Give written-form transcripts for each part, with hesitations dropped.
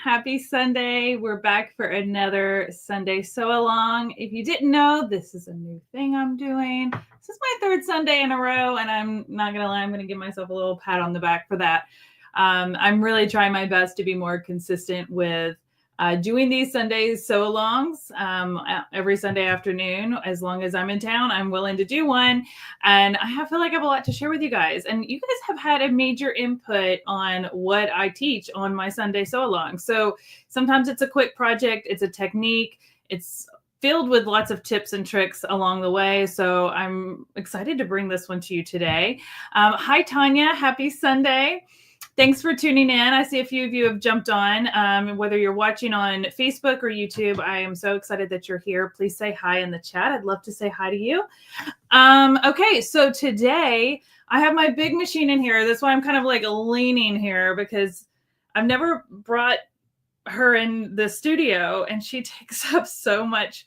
Happy Sunday. We're back for another Sunday sew along. If you didn't know, this is a new thing I'm doing. This is my third Sunday in a row, and I'm not going to lie, I'm going to give myself a little pat on the back for that. I'm really trying my best to be more consistent with doing these Sundays sew alongs every Sunday afternoon. As long as I'm in town, I'm willing to do one. And I feel like I have a lot to share with you guys. And you guys have had a major input on what I teach on my Sunday sew along. So sometimes it's a quick project, it's a technique, it's filled with lots of tips and tricks along the way. So I'm excited to bring this one to you today. Hi, Tanya. Happy Sunday. Thanks for tuning in. I see a few of you have jumped on. Whether you're watching on Facebook or YouTube, I am so excited that you're here. Please say hi in the chat. I'd love to say hi to you. Okay, so today I have my big machine in here. That's why I'm kind of like leaning here because I've never brought her in the studio and she takes up so much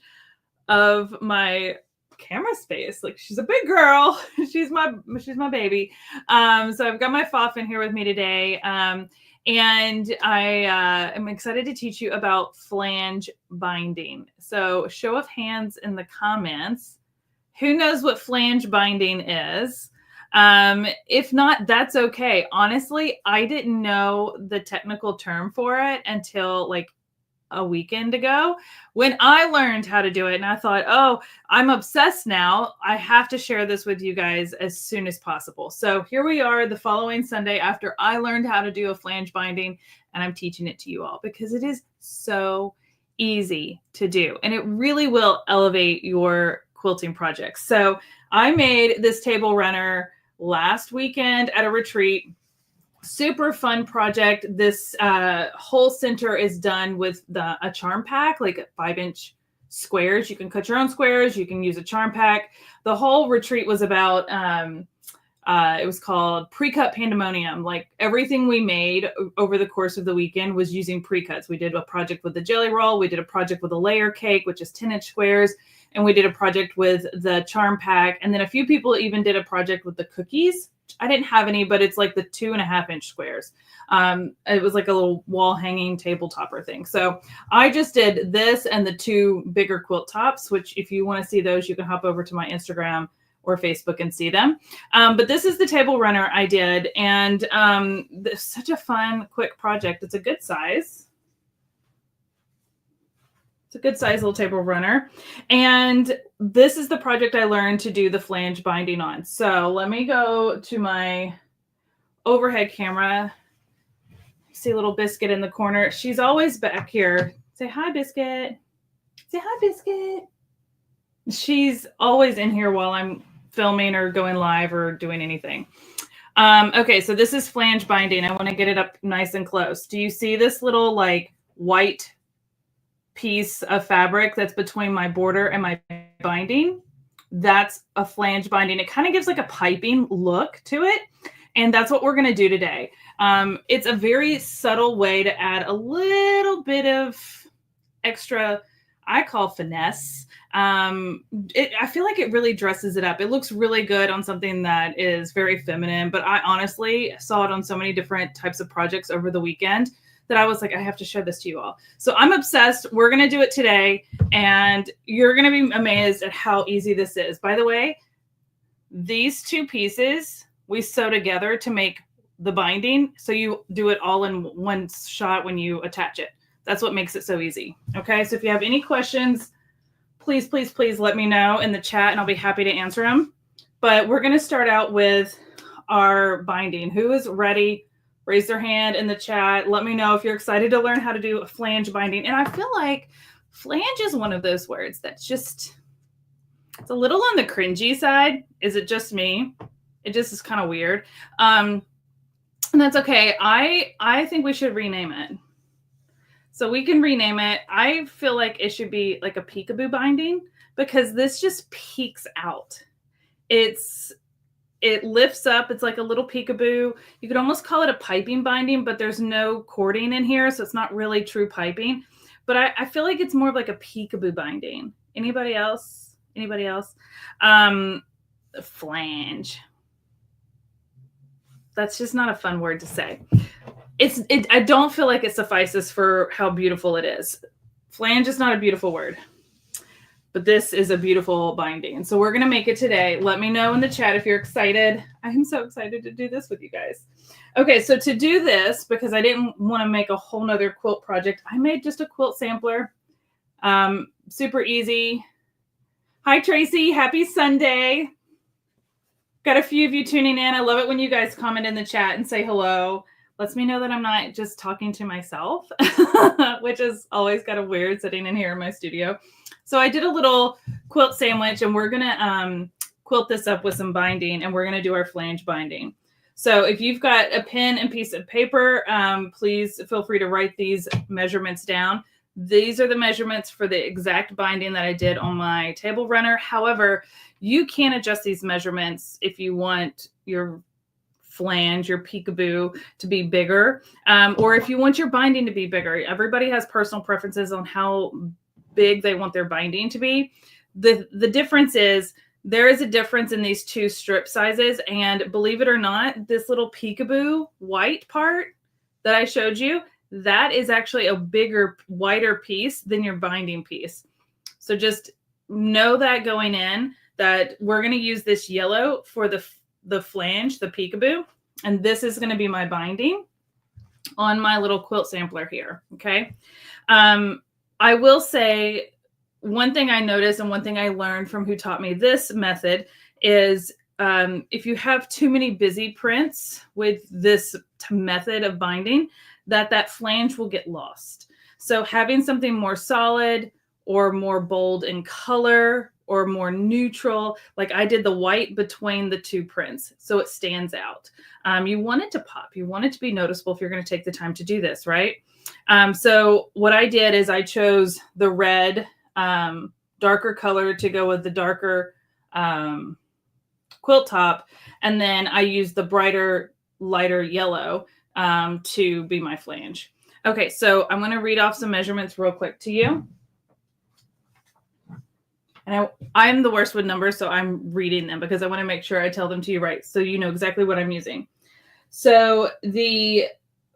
of my camera space. Like, she's a big girl. She's my baby. So I've got my FOF in here with me today. And I am excited to teach you about flange binding. So show of hands in the comments. Who knows what flange binding is? If not, that's okay. Honestly, I didn't know the technical term for it until like a weekend ago when I learned how to do it. And I thought, oh, I'm obsessed now. I have to share this with you guys as soon as possible. So here we are the following Sunday after I learned how to do a flange binding, and I'm teaching it to you all because it is so easy to do. And it really will elevate your quilting projects. So I made this table runner last weekend at a retreat. Super fun project. This whole center is done with a charm pack, like 5-inch squares. You can cut your own squares. You can use a charm pack. The whole retreat was about, it was called Pre-Cut Pandemonium. Like, everything we made over the course of the weekend was using pre-cuts. We did a project with the jelly roll. We did a project with a layer cake, which is 10-inch squares. And we did a project with the charm pack. And then a few people even did a project with the cookies. I didn't have any, but it's like the 2.5-inch squares. It was like a little wall hanging table topper thing. So I just did this and the 2 bigger quilt tops, which if you want to see those, you can hop over to my Instagram or Facebook and see them. But this is the table runner I did. And it's such a fun, quick project. It's a good size. It's a good size little table runner. And this is the project I learned to do the flange binding on. So let me go to my overhead camera. See little Biscuit in the corner. She's always back here. Say hi, Biscuit. Say hi, Biscuit. She's always in here while I'm filming or going live or doing anything. Okay, so this is flange binding. I want to get it up nice and close. Do you see this little like white piece of fabric that's between my border and my binding? That's a flange binding. It kind of gives like a piping look to it. And that's what we're going to do today. It's a very subtle way to add a little bit of extra, I call finesse. I feel like it really dresses it up. It looks really good on something that is very feminine, but I honestly saw it on so many different types of projects over the weekend that I was like, I have to show this to you all. So I'm obsessed. We're going to do it today, and you're going to be amazed at how easy this is. By the way, these 2 pieces we sew together to make the binding. So you do it all in one shot when you attach it. That's what makes it so easy. Okay. So if you have any questions, please, please, please let me know in the chat and I'll be happy to answer them. But we're going to start out with our binding. Who is ready? Raise their hand in the chat. Let me know if you're excited to learn how to do a flange binding. And I feel like flange is one of those words that's just, it's a little on the cringy side. Is it just me? It just is kind of weird. And that's okay. I think we should rename it. So we can rename it. I feel like it should be like a peekaboo binding because this just peeks out. It lifts up. It's like a little peekaboo. You could almost call it a piping binding, but there's no cording in here. So it's not really true piping. But I feel like it's more of like a peekaboo binding. Anybody else? Anybody else? Flange. That's just not a fun word to say. I don't feel like it suffices for how beautiful it is. Flange is not a beautiful word, but this is a beautiful binding. And so we're going to make it today. Let me know in the chat if you're excited. I'm so excited to do this with you guys. Okay, so to do this, because I didn't want to make a whole nother quilt project, I made just a quilt sampler. Super easy. Hi, Tracy. Happy Sunday. Got a few of you tuning in. I love it when you guys comment in the chat and say hello. Lets me know that I'm not just talking to myself, which is always kind of weird sitting in here in my studio. So I did a little quilt sandwich, and we're going to quilt this up with some binding, and we're going to do our flange binding. So if you've got a pen and piece of paper, please feel free to write these measurements down. These are the measurements for the exact binding that I did on my table runner. However, you can adjust these measurements if you want your flange, your peekaboo to be bigger, or if you want your binding to be bigger. Everybody has personal preferences on how big they want their binding to be. The difference is there is a difference in these two strip sizes, and believe it or not, this little peekaboo white part that I showed you, that is actually a bigger, wider piece than your binding piece. So just know that going in, that we're going to use this yellow for the flange, the peekaboo, and this is going to be my binding on my little quilt sampler here. Okay. I will say one thing I noticed, and one thing I learned from who taught me this method is if you have too many busy prints with this method of binding, that flange will get lost. So having something more solid or more bold in color or more neutral, like I did the white between the two prints, so it stands out. You want it to pop. You want it to be noticeable if you're going to take the time to do this, right? So what I did is I chose the red, darker color to go with the darker quilt top, and then I used the brighter, lighter yellow to be my flange. Okay, so I'm going to read off some measurements real quick to you. And I'm the worst with numbers, so I'm reading them because I want to make sure I tell them to you right, so you know exactly what I'm using. So the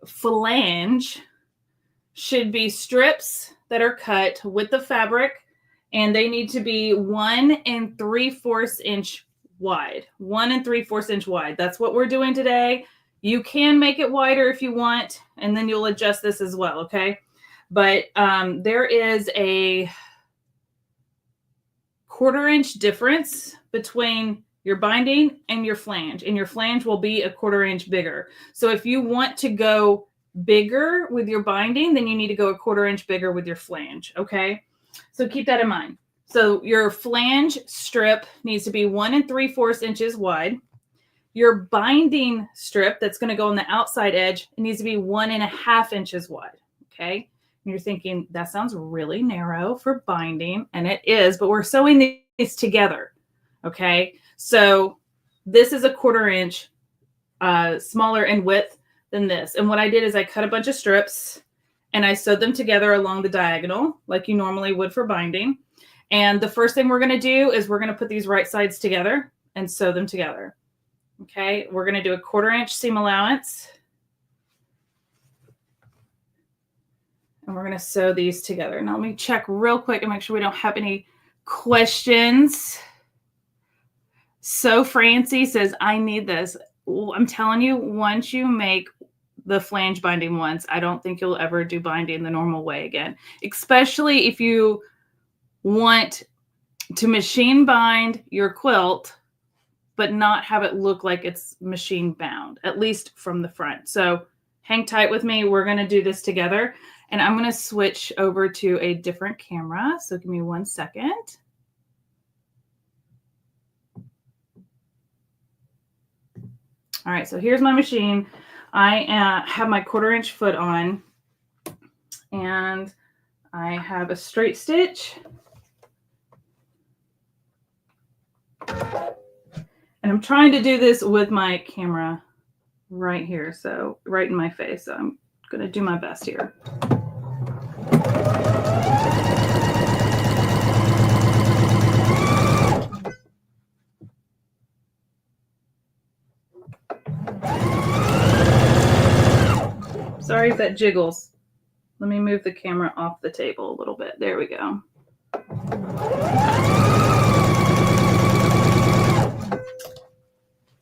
flange should be strips that are cut with the fabric, and they need to be 1 3/4 inch wide. 1 3/4 inch wide. That's what we're doing today. You can make it wider if you want, and then you'll adjust this as well, okay? But there is a 1/4 inch difference between your binding and your flange will be a 1/4 inch bigger. So if you want to go bigger with your binding, then you need to go a 1/4 inch bigger with your flange, okay? So keep that in mind. So your flange strip needs to be 1 3/4 inches wide. Your binding strip that's going to go on the outside edge, it needs to be 1 1/2 inches wide, okay? And you're thinking, that sounds really narrow for binding, and it is, but we're sewing these together, okay? So this is a 1/4 inch smaller in width than this. And what I did is I cut a bunch of strips, and I sewed them together along the diagonal, like you normally would for binding. And the first thing we're going to do is we're going to put these right sides together and sew them together. Okay, we're going to do a 1/4 inch seam allowance. And we're going to sew these together. Now let me check real quick and make sure we don't have any questions. So Francie says, I need this. Well, I'm telling you, once you make the flange binding once, I don't think you'll ever do binding the normal way again, especially if you want to machine bind your quilt but not have it look like it's machine bound, at least from the front. So hang tight with me. We're going to do this together. And I'm going to switch over to a different camera. So give me 1 second. All right, so here's my machine. I have my 1/4 inch foot on, and I have a straight stitch. And I'm trying to do this with my camera right here, so right in my face. So I'm going to do my best here. Sorry if that jiggles. Let me move the camera off the table a little bit. There we go.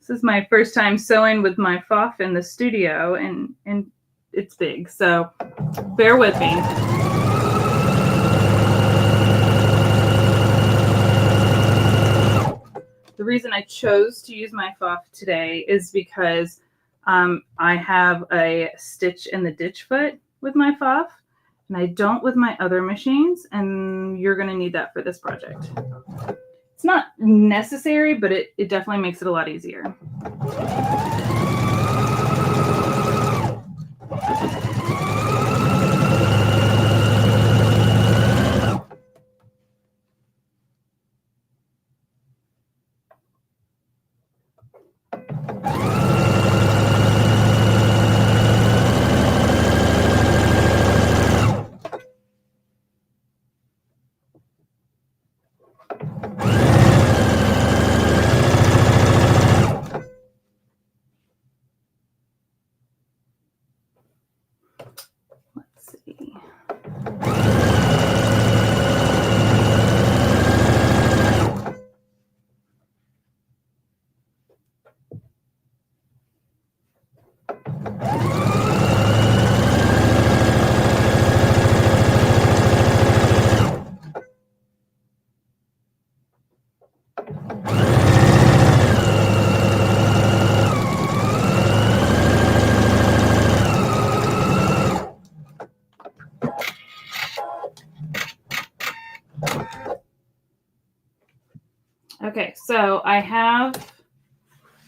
This is my first time sewing with my FOF in the studio, and it's big, so bear with me. The reason I chose to use my FOF today is because I have a stitch in the ditch foot with my FOF, and I don't with my other machines, and you're going to need that for this project. It's not necessary, but it definitely makes it a lot easier. Okay, so I have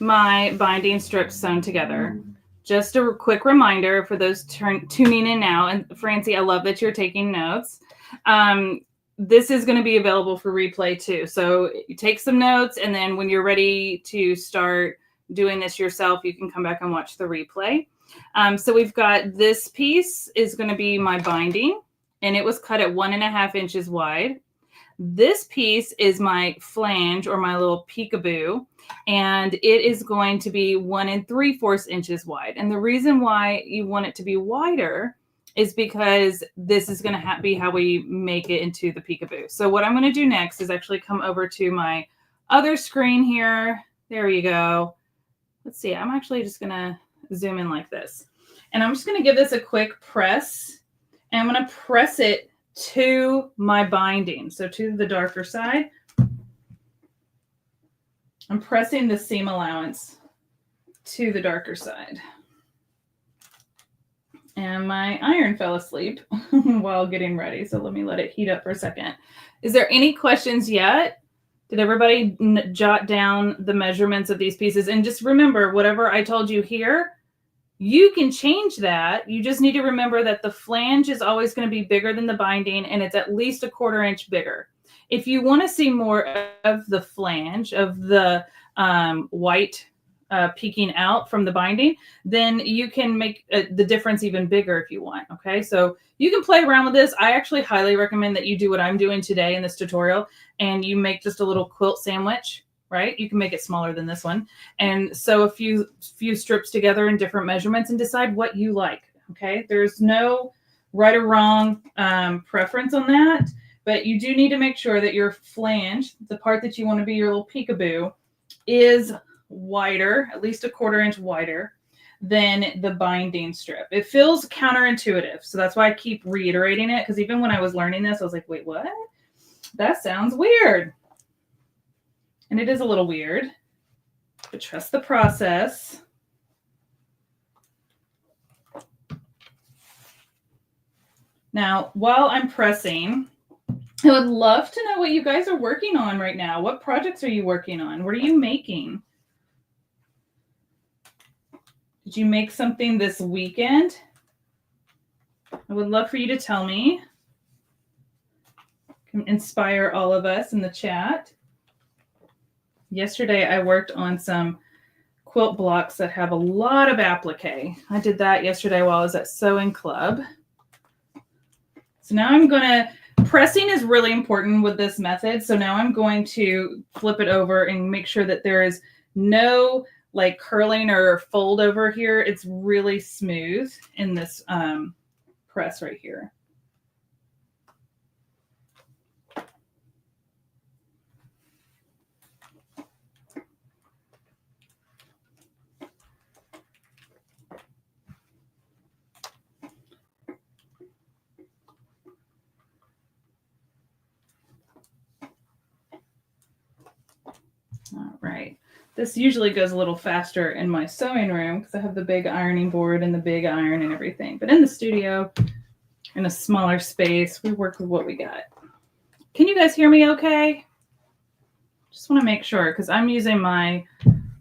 my binding strips sewn together. Just a quick reminder for those tuning in now, and Francie, I love that you're taking notes. This is going to be available for replay too. So you take some notes, and then when you're ready to start doing this yourself, you can come back and watch the replay. So we've got this piece is going to be my binding, and it was cut at 1.5 inches wide. This piece is my flange, or my little peekaboo, and it is going to be 1 3/4 inches wide. And the reason why you want it to be wider is because this is going to be how we make it into the peekaboo. So what I'm going to do next is actually come over to my other screen here. There you go. Let's see. I'm actually just going to zoom in like this. And I'm just going to give this a quick press. And I'm going to press it to my binding, so to the darker side. I'm pressing the seam allowance to the darker side. And my iron fell asleep while getting ready, so let me let it heat up for a second. Is there any questions yet? Did everybody jot down the measurements of these pieces? And just remember, whatever I told you here, you can change that. You just need to remember that the flange is always going to be bigger than the binding, and it's at least 1/4 inch bigger. If you want to see more of the flange, of the white peeking out from the binding, then you can make the difference even bigger if you want. Okay, so you can play around with this. I actually highly recommend that you do what I'm doing today in this tutorial, and you make just a little quilt sandwich. Right? You can make it smaller than this one, and sew a few strips together in different measurements and decide what you like. Okay, there's no right or wrong preference on that, but you do need to make sure that your flange, the part that you want to be your little peekaboo, is wider, at least 1/4 inch wider than the binding strip. It feels counterintuitive, so that's why I keep reiterating it, because even when I was learning this, I was like, wait, what? That sounds weird. And it is a little weird, but trust the process. Now, while I'm pressing, I would love to know what you guys are working on right now. What projects are you working on? What are you making? Did you make something this weekend? I would love for you to tell me. Can inspire all of us in the chat. Yesterday, I worked on some quilt blocks that have a lot of applique. I did that yesterday while I was at Sewing Club. So now I'm going to, pressing is really important with this method. So now I'm going to flip it over and make sure that there is no like curling or fold over here. It's really smooth in this press right here. All right. This usually goes a little faster in my sewing room because I have the big ironing board and the big iron and everything. But in the studio, in a smaller space, we work with what we got. Can you guys hear me okay? Just want to make sure because I'm using my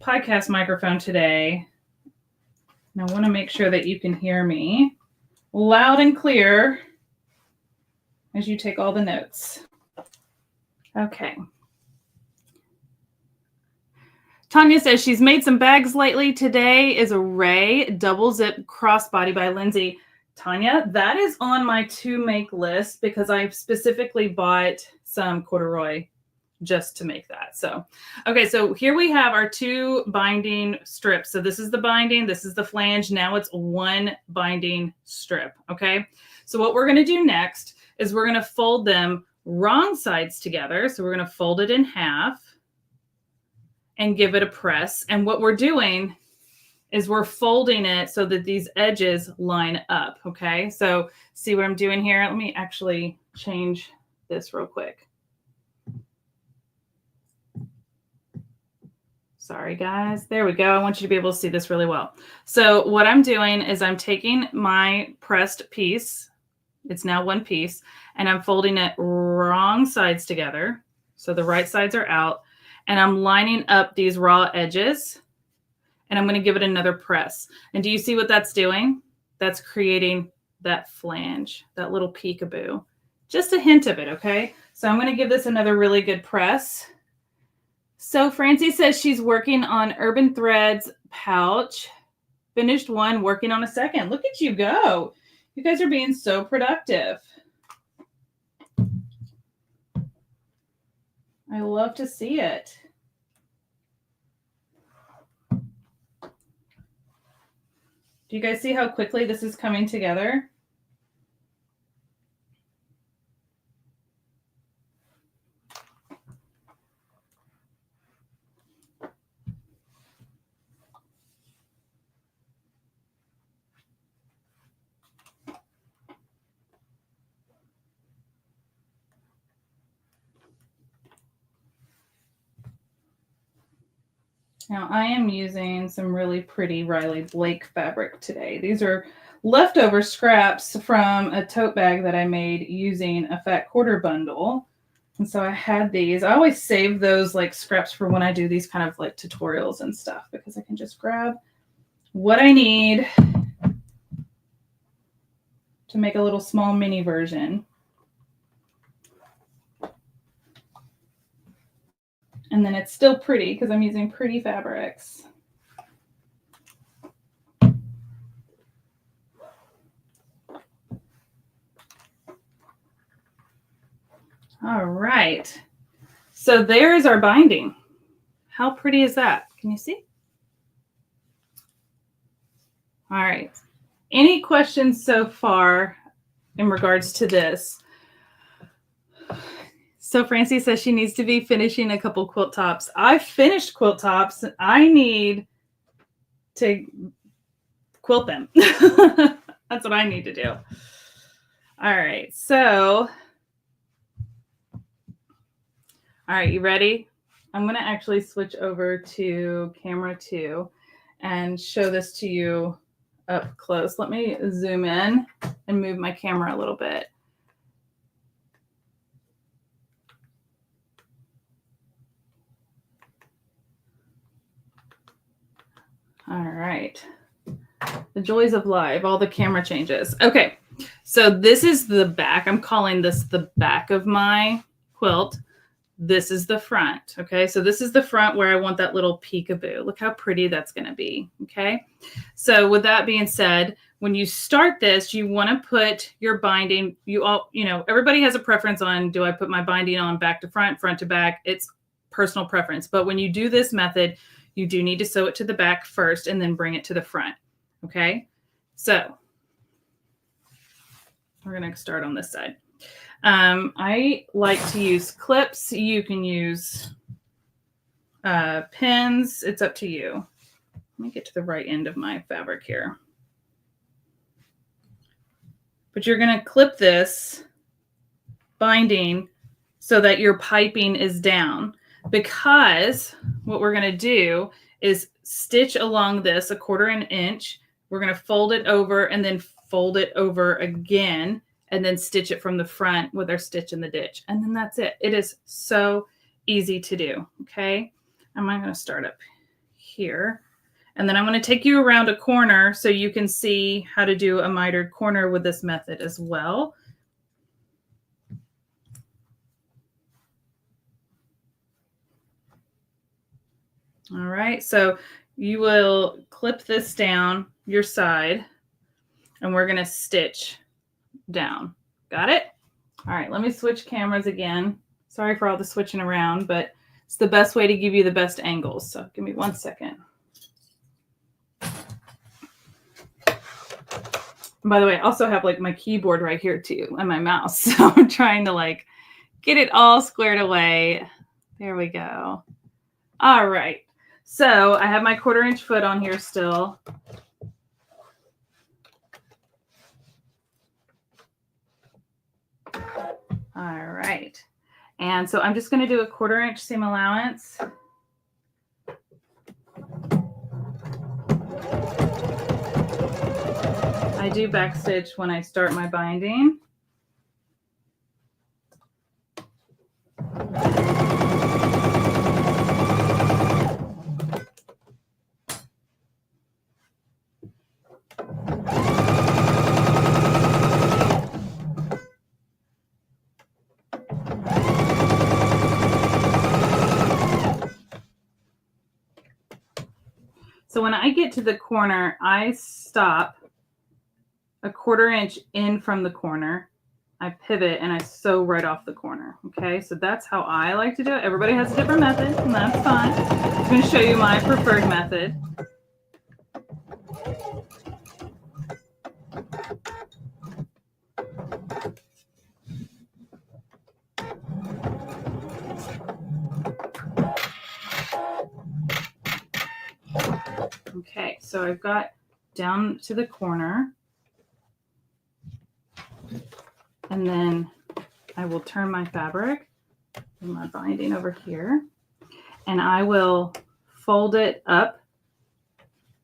podcast microphone today. And I want to make sure that you can hear me loud and clear as you take all the notes. Okay. Tanya says she's made some bags lately. Today is a Ray double zip crossbody by Lindsay. Tanya, that is on my to make list because I specifically bought some corduroy just to make that. So, okay, so here we have our 2 binding strips. So this is the binding, this is the flange. Now it's 1 binding strip, okay? So what we're going to do next is we're going to fold them wrong sides together. So we're going to fold it in half and give it a press. And what we're doing is we're folding it so that these edges line up, okay? So see what I'm doing here? Let me actually change this real quick. Sorry, guys. There we go. I want you to be able to see this really well. So what I'm doing is I'm taking my pressed piece. It's now 1 piece, and I'm folding it wrong sides together. So the right sides are out. And I'm lining up these raw edges, and I'm going to give it another press. And do you see what that's doing? That's creating that flange, that little peekaboo. Just a hint of it, okay? So I'm going to give this another really good press. So Francie says she's working on Urban Threads pouch. Finished 1, working on a 2nd. Look at you go. You guys are being so productive. I love to see it. Do you guys see how quickly this is coming together? Now I am using some really pretty Riley Blake fabric today. These are leftover scraps from a tote bag that I made using a fat quarter bundle. And so I had these. I always save those like scraps for when I do these kind of like tutorials and stuff because I can just grab what I need to make a little small mini version. And then it's still pretty because I'm using pretty fabrics. All right. So there is our binding. How pretty is that? Can you see? All right. Any questions so far in regards to this? So Francie says she needs to be finishing a couple quilt tops. I finished quilt tops. I need to quilt them. That's what I need to do. All right. So, all right, you ready? I'm going to actually switch over to camera 2 and show this to you up close. Let me zoom in and move my camera a little bit. All right. The joys of live, all the camera changes. Okay. So this is the back. I'm calling this the back of my quilt. This is the front. Okay. So this is the front where I want that little peekaboo. Look how pretty that's going to be. Okay. So with that being said, when you start this, you want to put your binding, everybody has a preference on, do I put my binding on back to front, front to back? It's personal preference. But when you do this method, you do need to sew it to the back first and then bring it to the front. Okay, so we're going to start on this side. I like to use clips. You can use pins. It's up to you. Let me get to the right end of my fabric here. But you're going to clip this binding so that your piping is down, because what we're going to do is stitch along this 1/4 inch. We're going to fold it over and then fold it over again and then stitch it from the front with our stitch in the ditch. And then that's it. It is so easy to do. Okay. I'm going to start up here. And then I'm going to take you around a corner so you can see how to do a mitered corner with this method as well. All right, so you will clip this down your side and we're going to stitch down. Got it? All right, let me switch cameras again. Sorry for all the switching around, but it's the best way to give you the best angles. So give me 1 second. And by the way, I also have like my keyboard right here too and my mouse. So I'm trying to like get it all squared away. There we go. All right. So I have my 1/4 inch foot on here still. All right. And so I'm just going to do a 1/4 inch seam allowance. I do backstitch when I start my binding. So when I get to the corner, I stop a 1/4 inch in from the corner. I pivot and I sew right off the corner. Okay, so that's how I like to do it. Everybody has a different method, and that's fine. I'm going to show you my preferred method. Okay, so I've got down to the corner, and then I will turn my fabric and my binding over here, and I will fold it up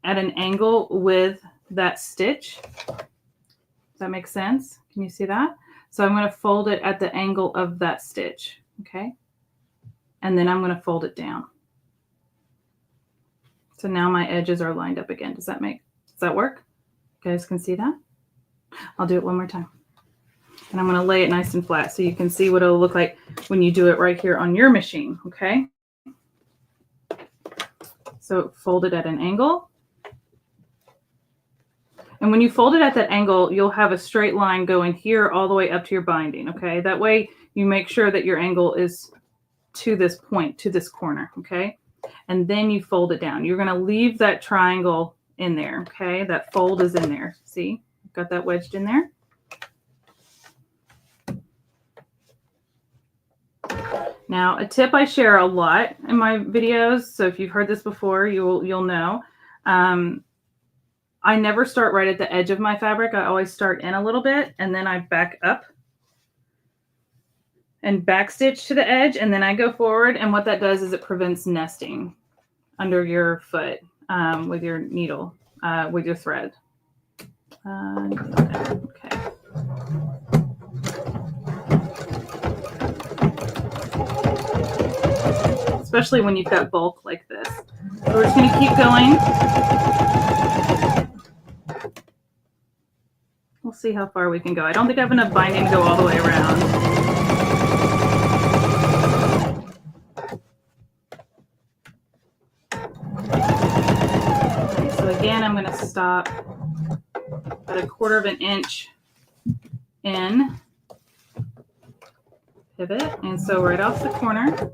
at an angle with that stitch. Does that make sense? Can you see that? So I'm going to fold it at the angle of that stitch, okay? And then I'm going to fold it down. So now my edges are lined up again. Does that work? You guys can see that? I'll do it one more time. And I'm going to lay it nice and flat so you can see what it'll look like when you do it right here on your machine, okay? So fold it at an angle. And when you fold it at that angle, you'll have a straight line going here all the way up to your binding, okay? That way you make sure that your angle is to this point, to this corner, okay? And then you fold it down. You're going to leave that triangle in there, okay? That fold is in there. See? Got that wedged in there? Now, a tip I share a lot in my videos, so if you've heard this before, you'll know. I never start right at the edge of my fabric. I always start in a little bit, and then I back up and backstitch to the edge, and then I go forward. And what that does is it prevents nesting under your foot with your needle, with your thread. Okay. Especially when you've got bulk like this. So we're just going to keep going. We'll see how far we can go. I don't think I have enough binding to go all the way around. Okay, so again, I'm going to stop at a 1/4 inch in, pivot, and sew right off the corner.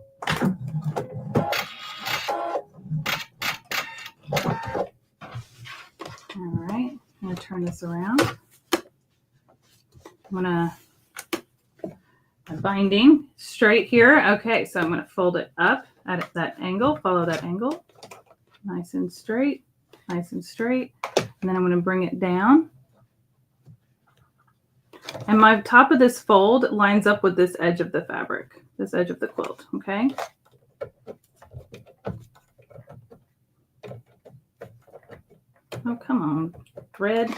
to turn this around. I'm going to binding straight here. Okay, so I'm going to fold it up at that angle, follow that angle. Nice and straight, nice and straight. And then I'm going to bring it down. And my top of this fold lines up with this edge of the fabric, this edge of the quilt, okay? Oh, come on, thread.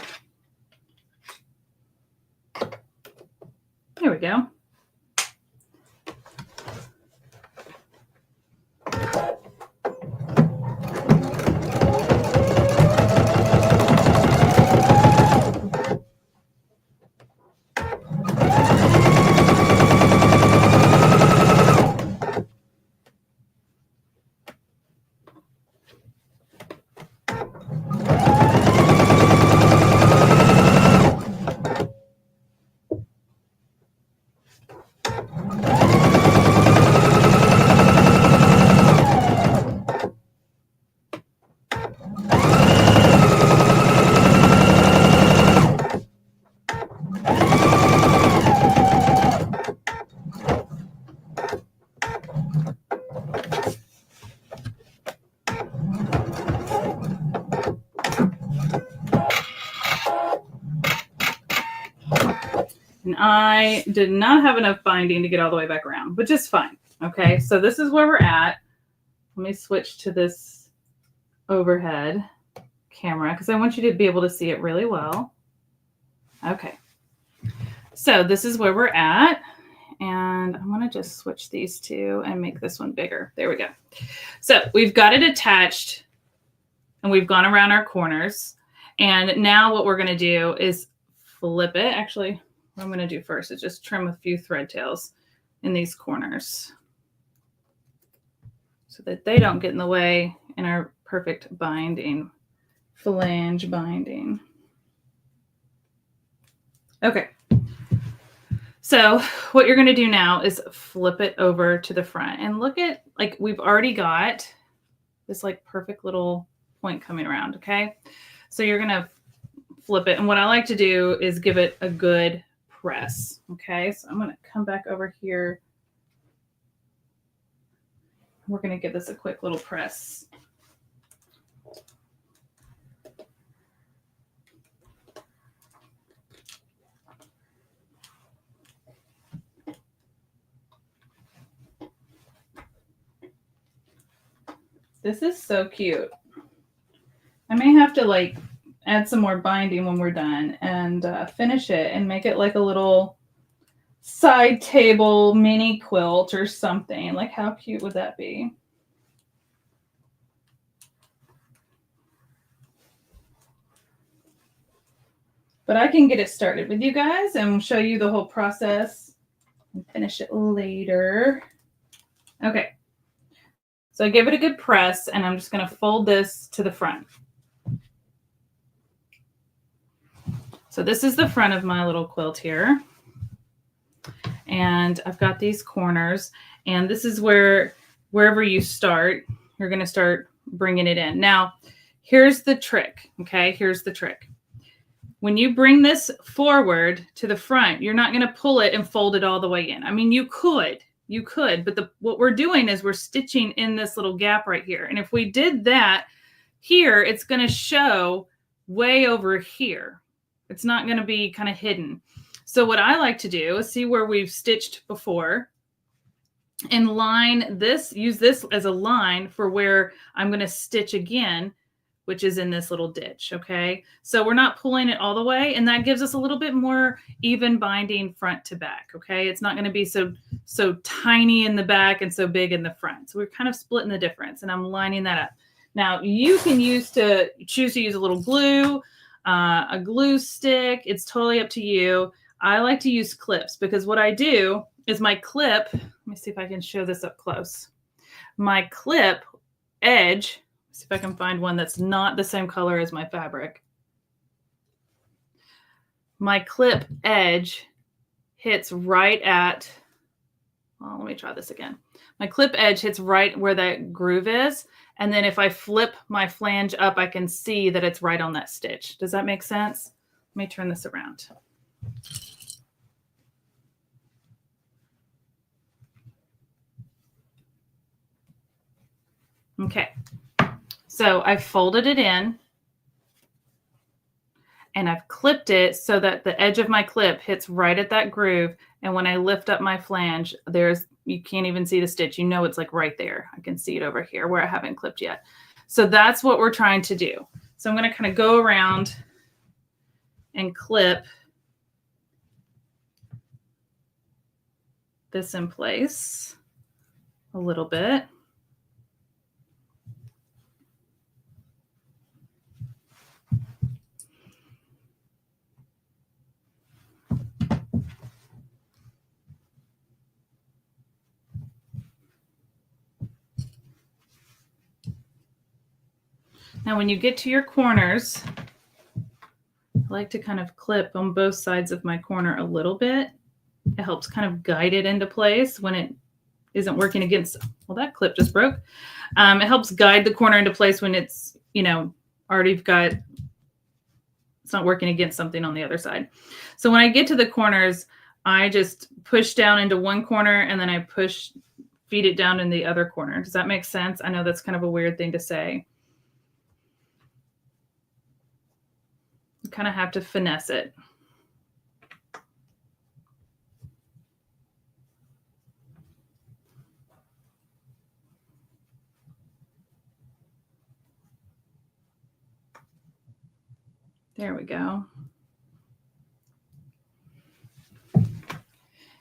There we go. And I did not have enough binding to get all the way back around, but just fine. Okay, so this is where we're at. Let me switch to this overhead camera because I want you to be able to see it really well. Okay, so this is where we're at. And I'm going to just switch these two and make this one bigger. There we go. So we've got it attached and we've gone around our corners. And now what we're going to do is flip it. Actually, what I'm going to do first is just trim a few thread tails in these corners so that they don't get in the way in our perfect binding, flange binding. Okay. So what you're going to do now is flip it over to the front and look at, like, we've already got this like perfect little point coming around. Okay. So you're going to flip it. And what I like to do is give it a good press. Okay. So I'm going to come back over here. We're going to give this a quick little press. This is so cute. I may have to like add some more binding when we're done and finish it and make it like a little side table mini quilt or something. Like, how cute would that be? But I can get it started with you guys and show you the whole process and finish it later. Okay. So I gave it a good press and I'm just going to fold this to the front. So this is the front of my little quilt here. And I've got these corners and this is where, wherever you start, you're going to start bringing it in. Now, here's the trick. Okay. Here's the trick. When you bring this forward to the front, you're not going to pull it and fold it all the way in. I mean, you could, but what we're doing is we're stitching in this little gap right here. And if we did that here, it's going to show way over here. It's not going to be kind of hidden. So what I like to do is see where we've stitched before and line this, use this as a line for where I'm going to stitch again, which is in this little ditch. Okay. So we're not pulling it all the way, and that gives us a little bit more even binding front to back. Okay. It's not going to be so tiny in the back and so big in the front. So we're kind of splitting the difference, and I'm lining that up. Now you can choose to use a little glue, a glue stick. It's totally up to you. I like to use clips because what I do is my clip, let me see if I can show this up close. My clip edge, see if I can find one that's not the same color as my fabric. My clip edge hits right at, well, let me try this again. My clip edge hits right where that groove is, And then if I flip my flange up, I can see that it's right on that stitch. Does that make sense? Let me turn this around. Okay, so I've folded it in and I've clipped it so that the edge of my clip hits right at that groove. And when I lift up my flange, you can't even see the stitch. You know, it's like right there. I can see it over here where I haven't clipped yet. So that's what we're trying to do. So I'm going to kind of go around and clip this in place a little bit. Now, when you get to your corners, I like to kind of clip on both sides of my corner a little bit. It helps kind of guide it into place when it isn't working against, well, that clip just broke. It helps guide the corner into place when it's, already got, it's not working against something on the other side. So when I get to the corners, I just push down into one corner and then I feed it down in the other corner. Does that make sense? I know that's kind of a weird thing to say. You kind of have to finesse it. There we go.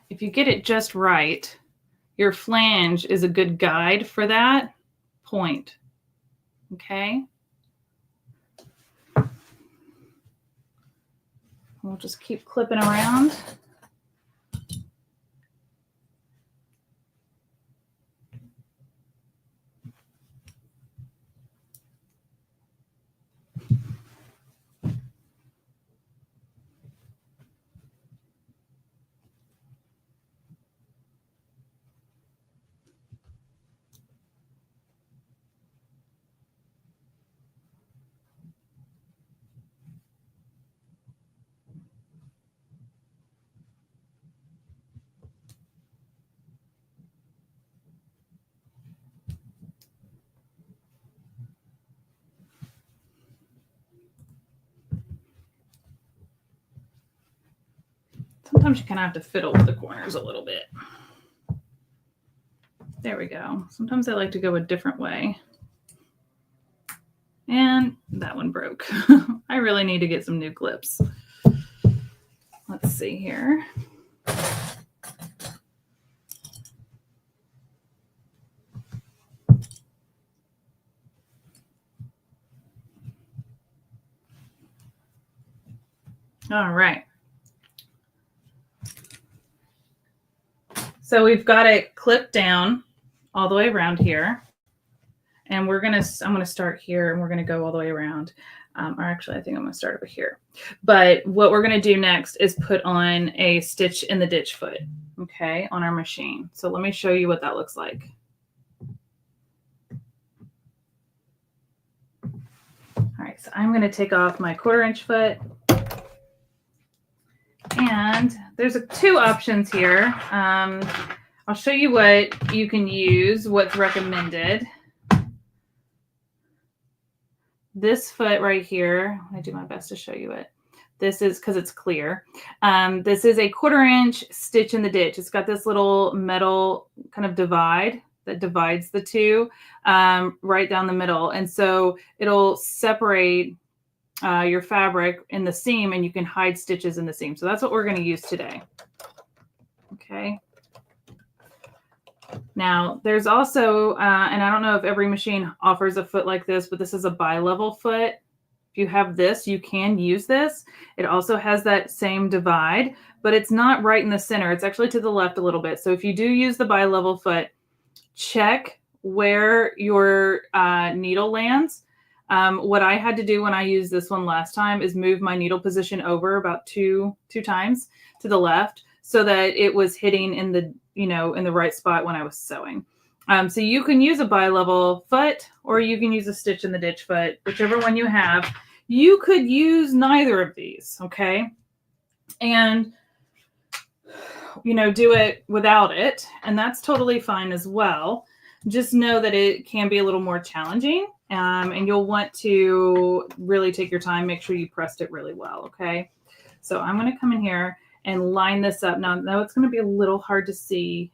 If you get it just right, your flange is a good guide for that point. Okay. We'll just keep clipping around. Sometimes you kind of have to fiddle with the corners a little bit. There we go. Sometimes I like to go a different way. And that one broke. I really need to get some new clips. Let's see here. All right. So we've got it clipped down all the way around here. And I'm going to start here and we're going to go all the way around. Or actually, I think I'm going to start over here. But what we're going to do next is put on a stitch in the ditch foot, okay, on our machine. So let me show you what that looks like. All right, so I'm going to take off my 1/4 inch foot. And there's two options here. I'll show you what you can use, what's recommended. This foot right here, I do my best to show you it. This is because it's clear. This is a 1/4 inch stitch in the ditch. It's got this little metal kind of divide that divides the two right down the middle. And so it'll separate your fabric in the seam and you can hide stitches in the seam. So that's what we're going to use today. Okay. Now there's also, and I don't know if every machine offers a foot like this, but this is a bi-level foot. If you have this, you can use this. It also has that same divide, but it's not right in the center. It's actually to the left a little bit. So if you do use the bi-level foot, check where your needle lands. What I had to do when I used this one last time is move my needle position over about two times to the left so that it was hitting in the, in the right spot when I was sewing. So you can use a bi-level foot or you can use a stitch in the ditch foot, whichever one you have. You could use neither of these, okay? And, you know, do it without it, and that's totally fine as well. Just know that it can be a little more challenging, and you'll want to really take your time, make sure you pressed it really well, okay? So I'm going to come in here and line this up. Now it's going to be a little hard to see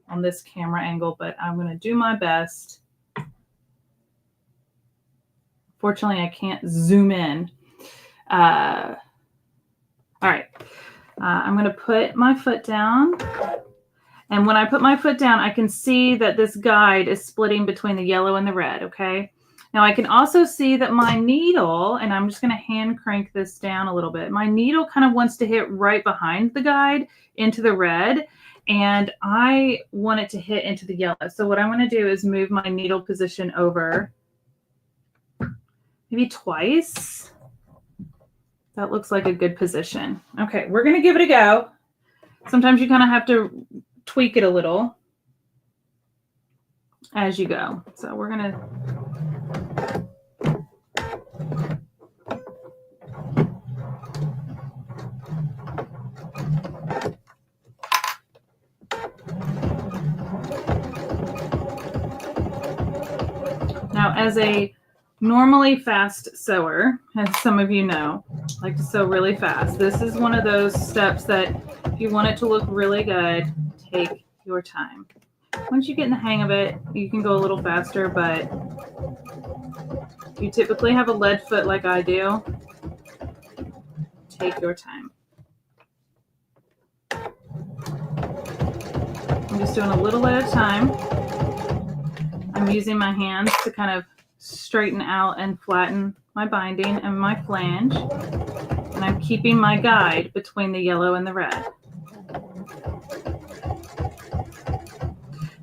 on this camera angle, but I'm going to do my best. Fortunately, I can't zoom in. All right. I'm going to put my foot down. And when I put my foot down, I can see that this guide is splitting between the yellow and the red, okay? Now I can also see that my needle, and I'm just going to hand crank this down a little bit. My needle kind of wants to hit right behind the guide into the red, and I want it to hit into the yellow. So what I'm going to do is move my needle position over maybe twice. That looks like a good position. Okay, we're going to give it a go. Sometimes you kind of have to tweak it a little as you go. So we're going to now, as a normally fast sewer, as some of you know, I like to sew really fast. This is one of those steps that if you want it to look really good, take your time. Once you get in the hang of it, you can go a little faster, but if you typically have a lead foot like I do, take your time. I'm just doing a little at a time. I'm using my hands to kind of straighten out and flatten my binding and my flange. And I'm keeping my guide between the yellow and the red.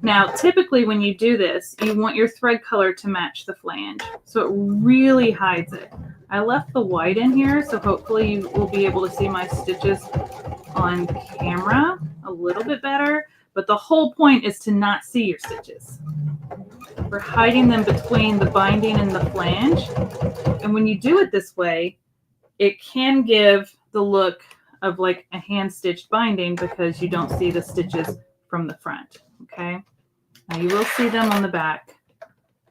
Now, typically when you do this, you want your thread color to match the flange. So it really hides it. I left the white in here, so hopefully you will be able to see my stitches on camera a little bit better. But the whole point is to not see your stitches. We're hiding them between the binding and the flange. And when you do it this way, it can give the look of like a hand-stitched binding because you don't see the stitches from the front, okay? Now you will see them on the back,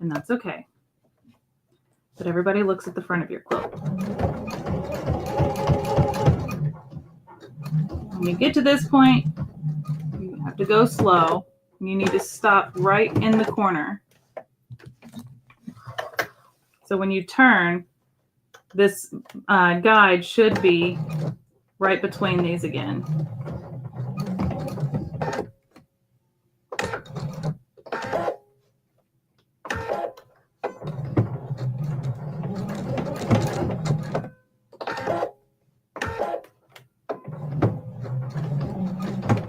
and that's okay. But everybody looks at the front of your quilt. When you get to this point, you have to go slow. You need to stop right in the corner. So when you turn, this guide should be right between these again.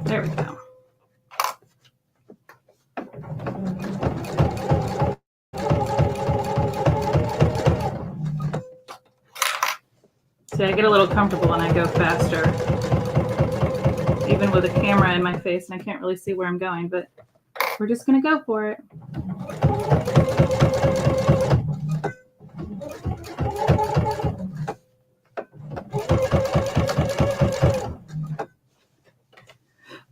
There we go. See, I get a little comfortable when I go faster, even with a camera in my face, and I can't really see where I'm going, but we're just going to go for it.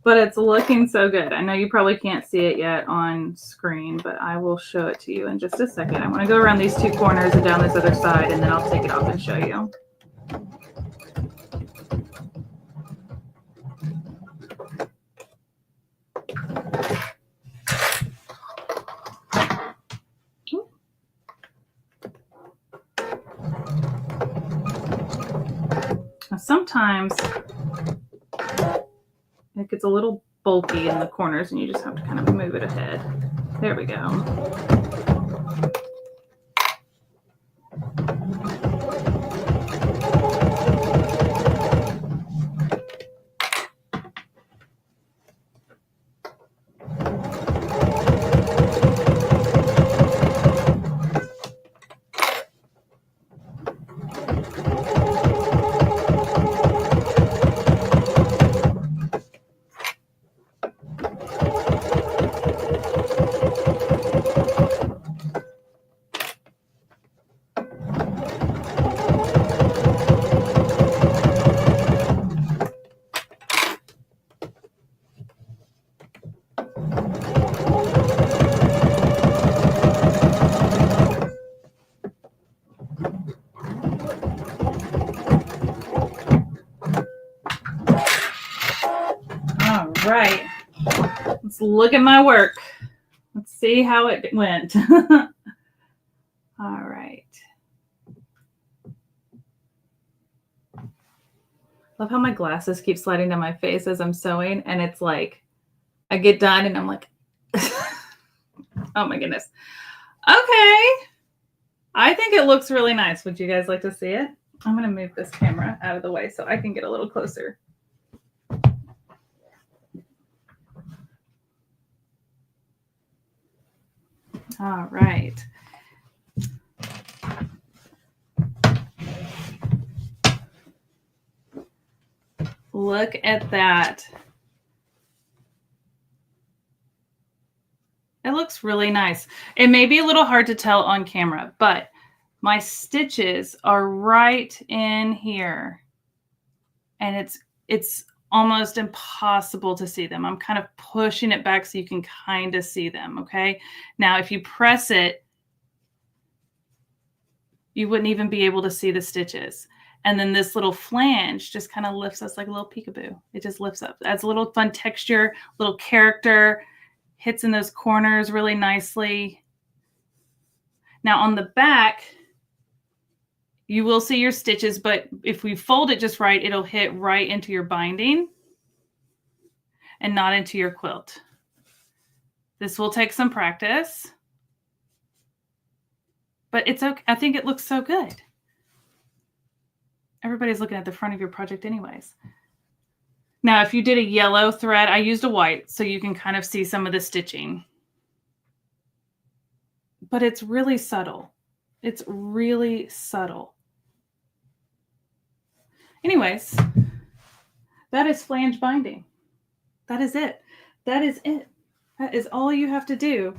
But it's looking so good. I know you probably can't see it yet on screen, but I will show it to you in just a second. I want to go around these two corners and down this other side, and then I'll take it off and show you. Now, sometimes it gets a little bulky in the corners and you just have to kind of move it ahead. There we go. let's look at my work. Let's see how it went. All right. Love how my glasses keep sliding down my face as I'm sewing, and it's like I get done and I'm like, oh my goodness. Okay. I think it looks really nice. Would you guys like to see it? I'm going to move this camera out of the way so I can get a little closer. All right. Look at that. It looks really nice. It may be a little hard to tell on camera, but my stitches are right in here. And it's almost impossible to see them. I'm kind of pushing it back so you can kind of see them, okay? Now, if you press it, you wouldn't even be able to see the stitches. And then this little flange just kind of lifts us like a little peekaboo. It just lifts up. Adds a little fun texture, little character, hits in those corners really nicely. Now on the back, you will see your stitches, but if we fold it just right, it'll hit right into your binding and not into your quilt. This will take some practice, but it's okay. I think it looks so good. Everybody's looking at the front of your project anyways. Now, if you did a yellow thread, I used a white so you can kind of see some of the stitching. But it's really subtle. It's really subtle. Anyways, that is flange binding. That is it. That is it. That is all you have to do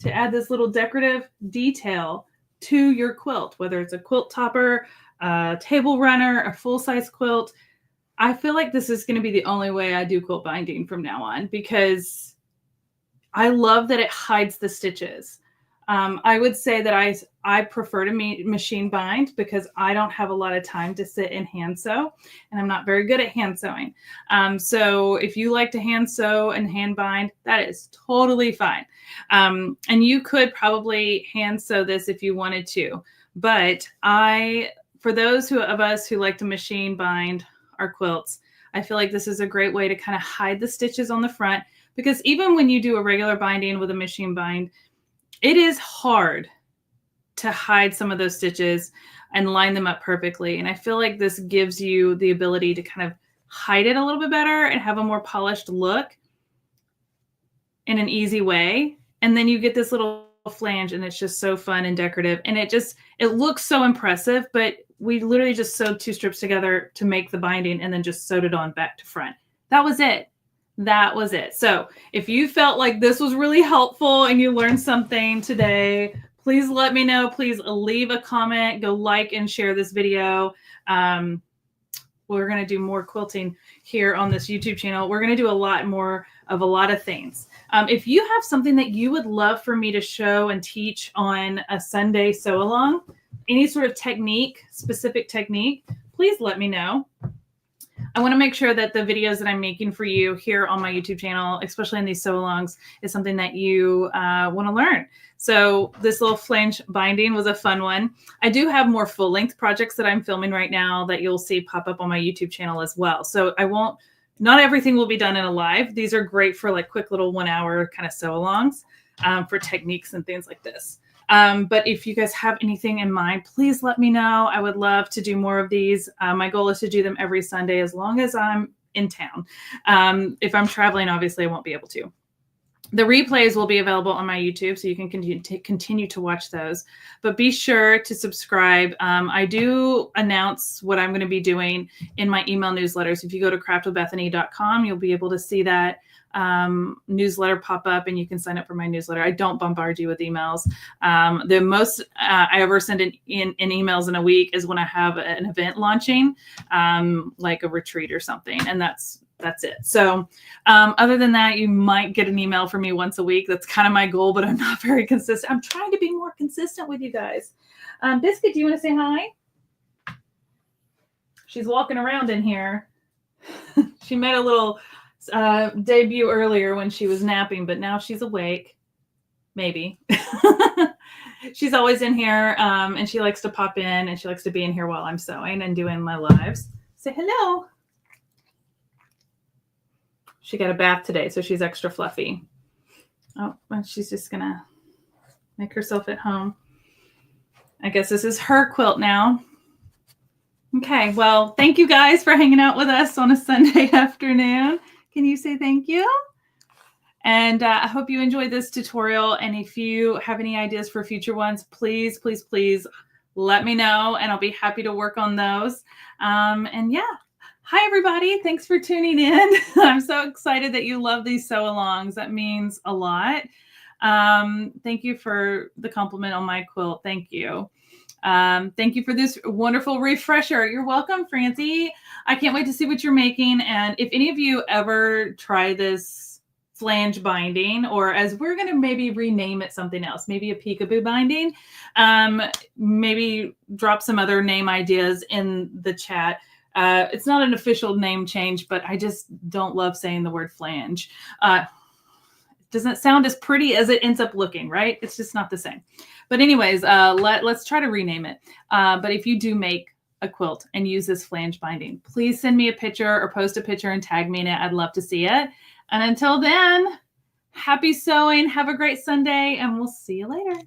to add this little decorative detail to your quilt, whether it's a quilt topper, a table runner, a full-size quilt. I feel like this is going to be the only way I do quilt binding from now on because I love that it hides the stitches. I would say that I prefer to machine bind because I don't have a lot of time to sit and hand sew, and I'm not very good at hand sewing. So if you like to hand sew and hand bind, that is totally fine. And you could probably hand sew this if you wanted to, but for those of us who like to machine bind our quilts, I feel like this is a great way to kind of hide the stitches on the front, because even when you do a regular binding with a machine bind, it is hard to hide some of those stitches and line them up perfectly. And I feel like this gives you the ability to kind of hide it a little bit better and have a more polished look in an easy way. And then you get this little flange and it's just so fun and decorative. And it looks so impressive, but we literally just sewed 2 strips together to make the binding and then just sewed it on back to front. That was it. That was it. So if you felt like this was really helpful and you learned something today, please let me know. Please leave a comment, go like and share this video. We're going to do more quilting here on this YouTube channel. We're going to do a lot more of a lot of things. If you have something that you would love for me to show and teach on a Sunday sew along, any sort of technique, specific technique, please let me know. I want to make sure that the videos that I'm making for you here on my YouTube channel, especially in these sew-alongs, is something that you want to learn. So this little flange binding was a fun one. I do have more full-length projects that I'm filming right now that you'll see pop up on my YouTube channel as well. So not everything will be done in a live. These are great for like quick little 1-hour kind of sew-alongs for techniques and things like this. But if you guys have anything in mind, please let me know. I would love to do more of these. My goal is to do them every Sunday as long as I'm in town. If I'm traveling, obviously I won't be able to. The replays will be available on my YouTube, so you can continue to watch those. But be sure to subscribe. I do announce what I'm going to be doing in my email newsletters. If you go to craftwithbethany.com, you'll be able to see that newsletter pop up, and you can sign up for my newsletter. I don't bombard you with emails. The most I ever send in emails in a week is when I have an event launching, like a retreat or something, and that's it. So other than that, you might get an email from me once a week. That's kind of my goal, but I'm not very consistent. I'm trying to be more consistent with you guys. Biscuit, do you want to say hi? She's walking around in here. She made a little debut earlier when she was napping, but now she's awake. Maybe. She's always in here, and she likes to pop in, and she likes to be in here while I'm sewing and doing my lives. Say hello. She got a bath today, so she's extra fluffy. Oh, and she's just gonna make herself at home. I guess this is her quilt now. Okay, well, thank you guys for hanging out with us on a Sunday afternoon. Can you say thank you? And I hope you enjoyed this tutorial. And if you have any ideas for future ones, please, please, please let me know, and I'll be happy to work on those. And yeah, hi, everybody. Thanks for tuning in. I'm so excited that you love these sew-alongs. That means a lot. Thank you for the compliment on my quilt. Thank you. Thank you for this wonderful refresher. You're welcome, Francie. I can't wait to see what you're making. And if any of you ever try this flange binding, or as we're going to maybe rename it something else, maybe a peekaboo binding, maybe drop some other name ideas in the chat. It's not an official name change, but I just don't love saying the word flange. It doesn't sound as pretty as it ends up looking, right? It's just not the same. But anyways, let's try to rename it. But if you do make a quilt and use this flange binding, please send me a picture or post a picture and tag me in it. I'd love to see it. And until then, happy sewing. Have a great Sunday, and we'll see you later.